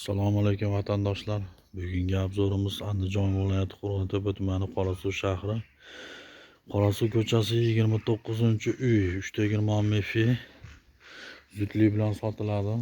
Assalomu alaykum vatandoshlar. Bugungi obzorimiz Andijon viloyati Qo'rg'ontepa tumani Qorasuv shahri. Qorasuv ko'chasi 29-uy 3/20 mefi zudlik bilan sotiladi.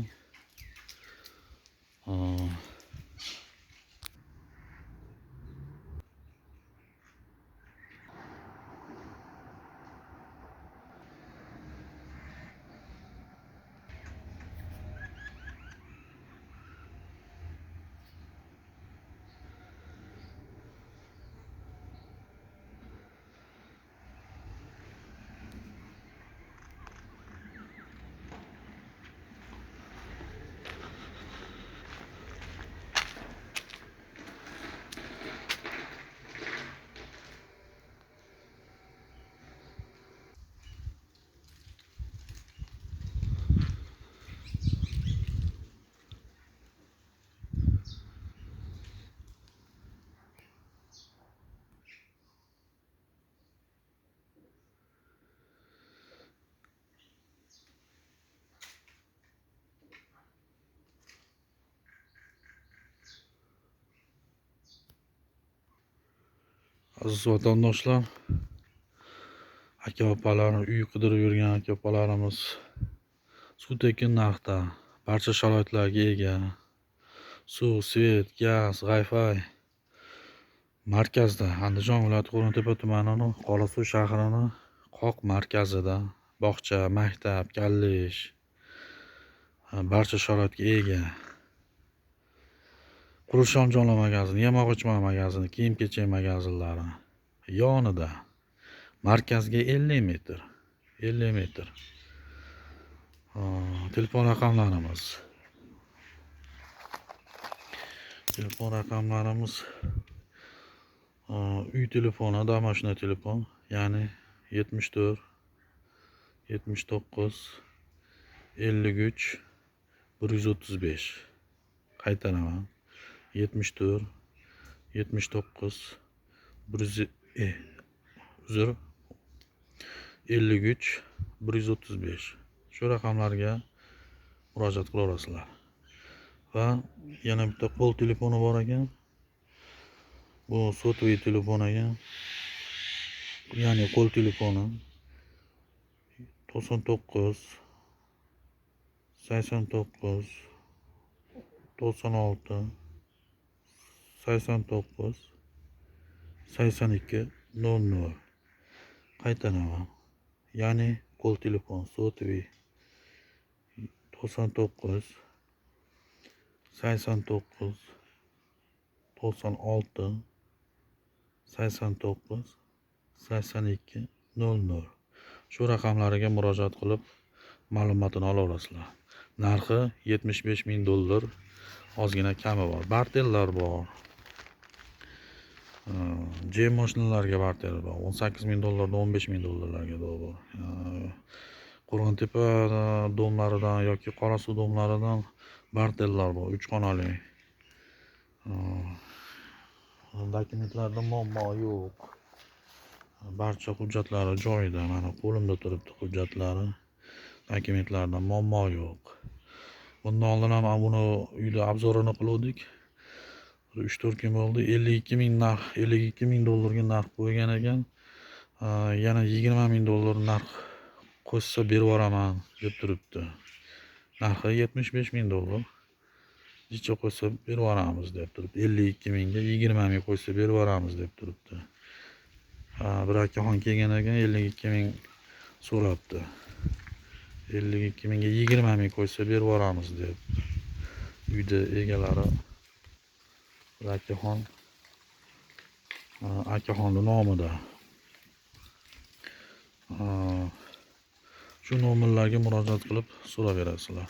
Aziz vatandoshlar, aka-opalar, uy qidirib yurgan aka-opalarimiz suv-tekin narxda barcha sharoitlarga ega suv, svet, gaz, Wi-Fi markazda Andijon viloyati Qo'rg'ontepa tumanining Qorasuv shahrining qoq markazida bog'cha, maktab, kollej barcha sharoitga ega. Qurilish anjomlar magazini, yemoq-ichmak magazini, kiyim-kechak magazinlari yonida. Markazga 50 metr. Telefon raqamlarimiz. Uy telefoni, domashina telefon, ya'ni 74 79 53 135. Qaytaraman. 74 79 53 135. Shu raqamlarga murojaat qila olasizlar. Va yana bitta qo'l telefoni bor ekan. Bu sotli telefon ekan. Ya'ni qo'l telefoni 99 89 96 89 82 00. Qaytaraman. Ya'ni qo'l telefon sotli 99 89 96 89 82 00. Shu raqamlariga murojaat qilib ma'lumotini ola olasizlar. Narxi $75,000. Ozgina kami bor. Bartellar bor. Jem mashinalarga barter bor. $18,000 dan $15,000 bor. Qo'rg'ontepa domlaridan yoki Qorasuv domlaridan bartellar bor. 3 xonali. Dokumentlarda muammo yo'q. Barcha hujjatlari joyida. Mana qo'limda turibdi hujjatlari. Dokumentlarda muammo yo'q. Bundan oldin ham buni uyda obzorini qildik. 3-4 kun bo'ldi. $52,000 ga narx qo'ygan ekan. Yana $20,000 narx qo'shsa berib yuboraman deb turibdi. Narxi $75,000. Necha qo'ysa berib yuboramiz deb turibdi. 52,000 ga 20,000 qo'ysa berib yuboramiz deb turibdi. Bir akaxon kelgan ekan, 52,000 so'rabdi. 52,000 ga 20,000 qo'ysa berib yuboramiz deb. Uyda egalari akaxonning nomida. Shu nomerlarga murojaat qilib so'raverasizlar.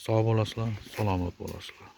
Sog' bo'lasizlar, salomat bo'lasizlar.